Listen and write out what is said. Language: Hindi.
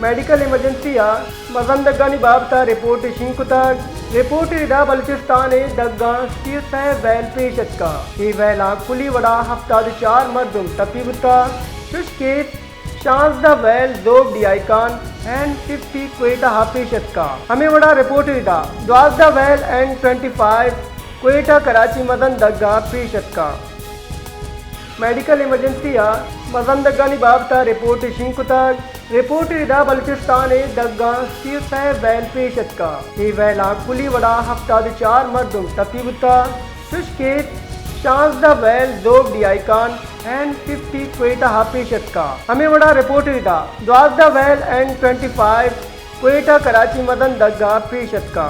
मेडिकल इमर्जन्सी मजन दग्गानी बाबता रिपोर्ट शिंकुतक रिपोर्ट इदा बलूचिस्तान दग्गा शीर्ष वैल पेशत का ये वैला कुली वड़ा हफ्ता 4 मर्दुम तपीबता शुष्केत शांस द वैल जोब डी आइकान एंड 50 क्वेटा हाफिशत का हमें वड़ा रिपोर्ट इदा द्वास द वैल एंड 25 क्वेटा कराची मदन दग्गा पेशत का मेडिकल इमर्जन्सी मजन दग्गानी बाबता रिपोर्ट शिंकुतक रिपोर्ट इदा बलूचिस्तान दग्गा शीर्ष वैल पेशत का ये वैला कुली वड़ा हफ्ता 4 मर्दुम तपीबता शुष्केत शांस द वैल जोब डी आइकान एंड 50 क्वेटा हाफिशत का हमें वड़ा रिपोर्ट इदा द्वास द वैल एंड 25 क्वेटा कराची मदन दग्गा पेशत का।